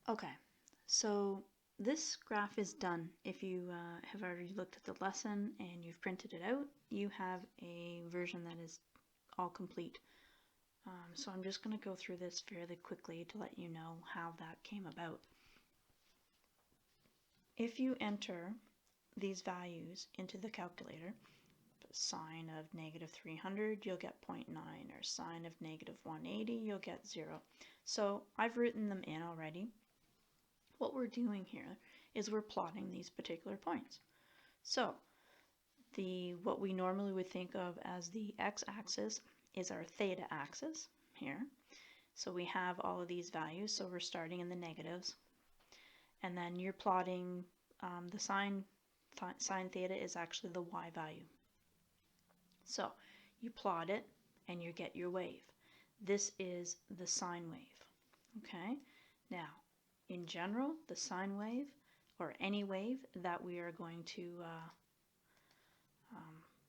Okay, so this graph is done. If you have already looked at the lesson and you've printed it out, you have a version that is all complete. So I'm just going to go through this fairly quickly to let you know how that came about. If you enter these values into the calculator, sine of negative 300, you'll get 0.9, or sine of negative 180, you'll get 0. So I've written them in already. What we're doing here is we're plotting these particular points. So what we normally would think of as the x-axis is our theta axis here. So we have all of these values, so we're starting in the negatives. And then you're plotting the sine theta is actually the y value. So you plot it and you get your wave. This is the sine wave. Okay, now in general, the sine wave, or any wave that we are going to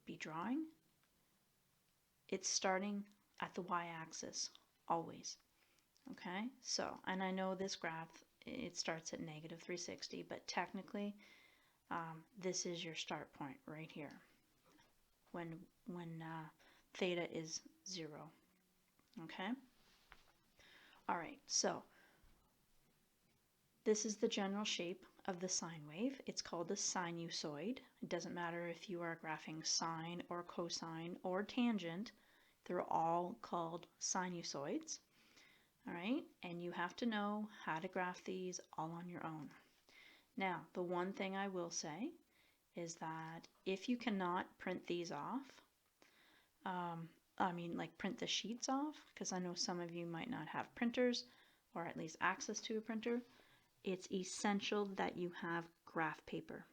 be drawing, it's starting at the y-axis always. Okay, so, and I know this graph, it starts at negative 360, but technically this is your start point right here when theta is 0. Okay, all right, so this is the general shape of the sine wave. It's called a sinusoid. It doesn't matter if you are graphing sine or cosine or tangent. They're all called sinusoids. All right, and you have to know how to graph these all on your own. Now, the one thing I will say is that if you cannot print these off, like print the sheets off, because I know some of you might not have printers or at least access to a printer, it's essential that you have graph paper.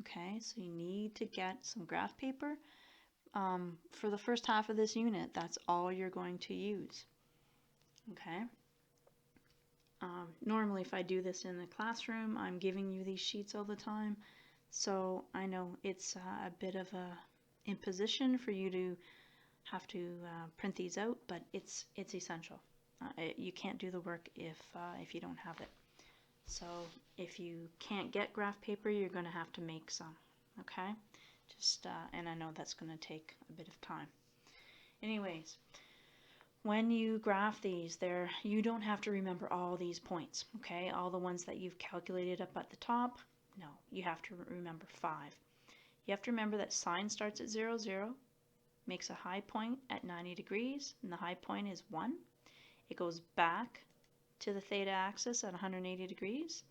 Okay, so you need to get some graph paper. For the first half of this unit, that's all you're going to use. Okay. Normally, if I do this in the classroom, I'm giving you these sheets all the time. So I know it's a bit of a imposition for you to have to print these out, but it's essential. You can't do the work if you don't have it. So if you can't get graph paper, you're going to have to make some. Okay, and I know that's going to take a bit of time. Anyways, when you graph these, you don't have to remember all these points. Okay, all the ones that you've calculated up at the top. No, you have to remember 5. You have to remember that sine starts at 0, 0, makes a high point at 90 degrees, and the high point is 1. It goes back to the theta axis at 180 degrees,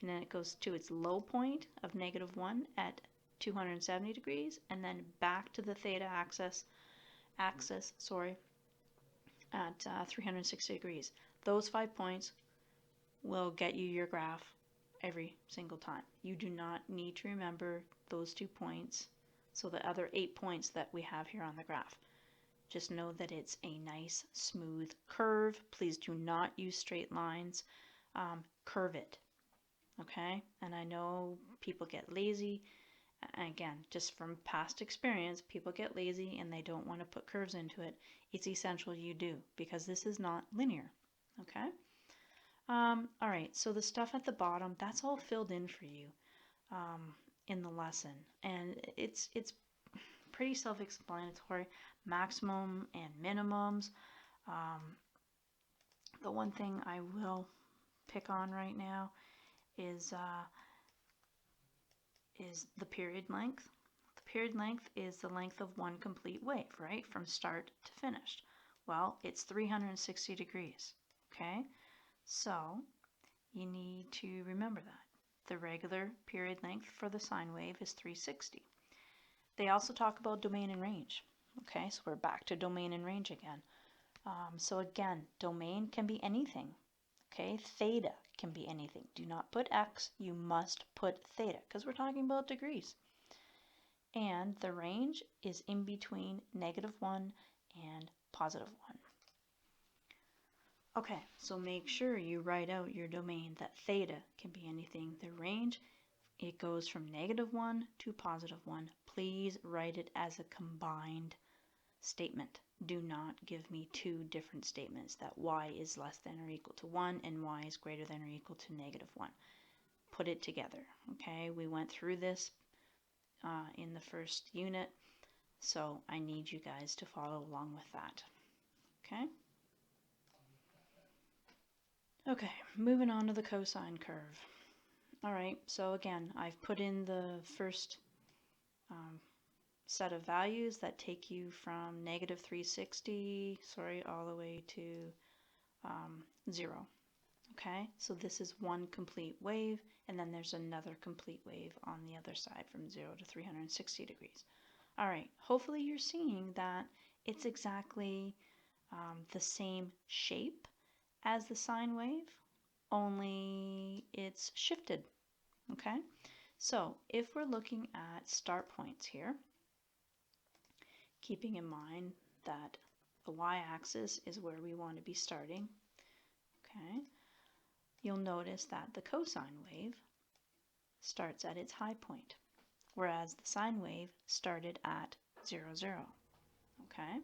and then it goes to its low point of negative 1 at 270 degrees, and then back to the theta axis at 360 degrees. Those 5 points will get you your graph every single time. You do not need to remember those 2 points, so the other 8 points that we have here on the graph. Just know that it's a nice smooth curve. Please do not use straight lines. Curve it. Okay? And I know people get lazy. Again, just from past experience, people get lazy and they don't want to put curves into it. It's essential you do, because this is not linear. Okay? All right, so the stuff at the bottom, that's all filled in for you in the lesson. And it's pretty self-explanatory. Maximum and minimums. The one thing I will pick on right now is the period length. The period length is the length of one complete wave, right? From start to finish. Well, it's 360 degrees, okay? So you need to remember that. The regular period length for the sine wave is 360. They also talk about domain and range. Okay, so we're back to domain and range again. So again, domain can be anything. Okay, theta can be anything. Do not put x, you must put theta, because we're talking about degrees. And the range is in between -1 and +1. Okay, so make sure you write out your domain that theta can be anything. The range, it goes from -1 to +1. Please write it as a combined statement. Do not give me two different statements that y is less than or equal to 1 and y is greater than or equal to -1. Put it together, okay? We went through this in the first unit, so I need you guys to follow along with that, okay? Okay, moving on to the cosine curve. All right, so again, I've put in the first set of values that take you from -360, all the way to 0. Okay, so this is one complete wave, and then there's another complete wave on the other side from 0 to 360 degrees. All right, hopefully you're seeing that it's exactly the same shape as the sine wave, only it's shifted. Okay, so if we're looking at start points here, keeping in mind that the y-axis is where we want to be starting, okay, you'll notice that the cosine wave starts at its high point, whereas the sine wave started at 0, 0. Okay,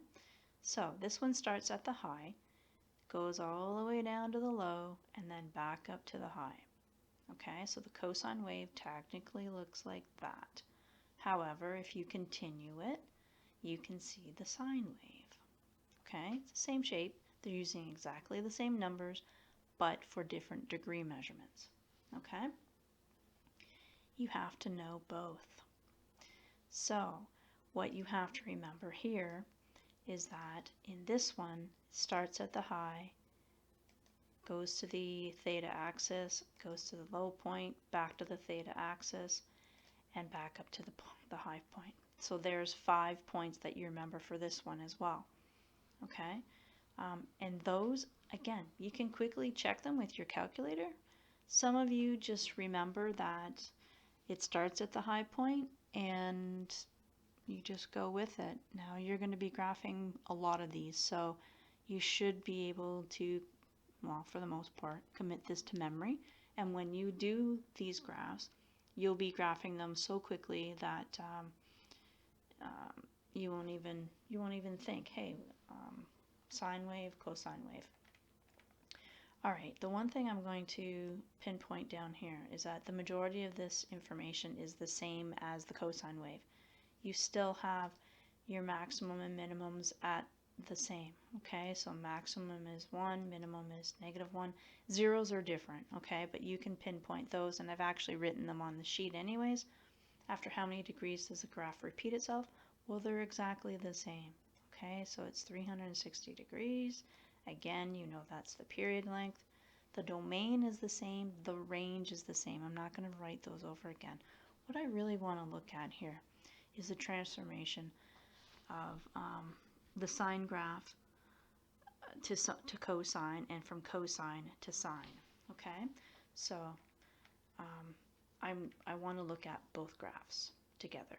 so this one starts at the high, goes all the way down to the low, and then back up to the high. Okay, so the cosine wave technically looks like that. However, if you continue it, you can see the sine wave. Okay, it's the same shape. They're using exactly the same numbers, but for different degree measurements. Okay, you have to know both. So what you have to remember here is that in this one, it starts at the high, goes to the theta axis, goes to the low point, back to the theta axis, and back up to the high point. So there's 5 points that you remember for this one as well. Okay, and those, again, you can quickly check them with your calculator. Some of you just remember that it starts at the high point and you just go with it. Now you're going to be graphing a lot of these, so you should be able to, well, for the most part, commit this to memory. And when you do these graphs, you'll be graphing them so quickly that you won't even think, hey, sine wave, cosine wave. All right, the one thing I'm going to pinpoint down here is that the majority of this information is the same as the cosine wave. You still have your maximum and minimums at the same, okay? So maximum is 1, minimum is -1. Zeros are different, okay? But you can pinpoint those, and I've actually written them on the sheet anyways. After how many degrees does the graph repeat itself? Well, they're exactly the same, okay? So it's 360 degrees. Again, you know that's the period length. The domain is the same. The range is the same. I'm not going to write those over again. What I really want to look at here is the transformation of the sine graph to cosine, and from cosine to sine. Okay, so I want to look at both graphs together.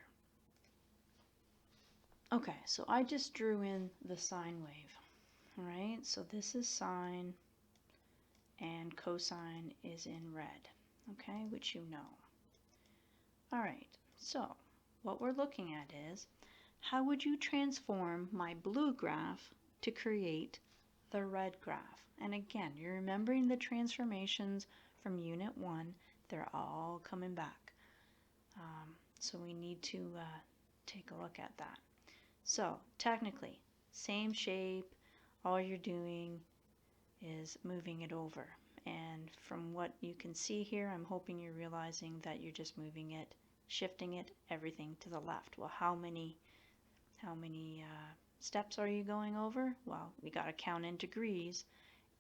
Okay, so I just drew in the sine wave. All right, so this is sine and cosine is in red, okay, which you know. All right, so what we're looking at is, how would you transform my blue graph to create the red graph? And again, you're remembering the transformations from Unit 1. They're all coming back. So we need to take a look at that. So technically, same shape. All you're doing is moving it over. And from what you can see here, I'm hoping you're realizing that you're just moving it, shifting it, everything to the left. Well, how many steps are you going over? Well, we got to count in degrees.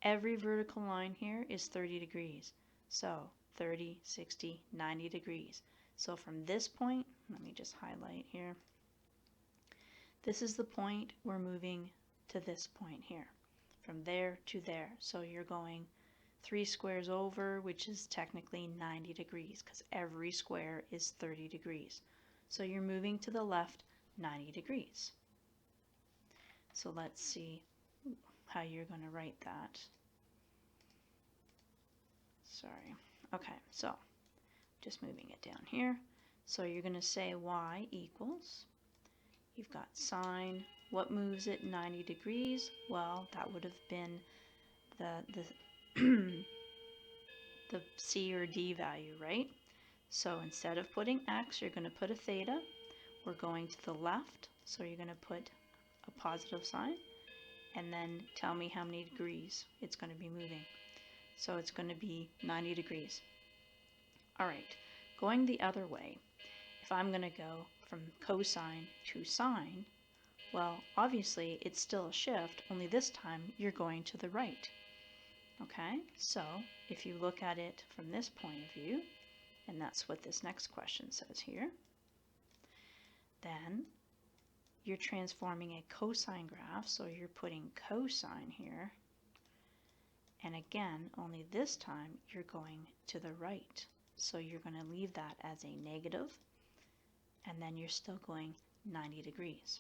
Every vertical line here is 30 degrees. So 30, 60, 90 degrees. So from this point, let me just highlight here. This is the point we're moving to this point here. From there to there. So you're going 3 squares over, which is technically 90 degrees because every square is 30 degrees. So you're moving to the left 90 degrees. So let's see how you're going to write that. Sorry. Okay, so just moving it down here. So you're going to say y equals, you've got sine what moves it 90 degrees? Well, that would have been the the C or D value, right? So instead of putting X, you're going to put a theta. We're going to the left, so you're going to put a positive sign, and then tell me how many degrees it's going to be moving. So it's going to be 90 degrees. All right, going the other way, if I'm going to go from cosine to sine, well, obviously it's still a shift, only this time you're going to the right. Okay, so if you look at it from this point of view, and that's what this next question says here, then you're transforming a cosine graph, so you're putting cosine here, and again, only this time you're going to the right. So you're going to leave that as a negative, and then you're still going 90 degrees.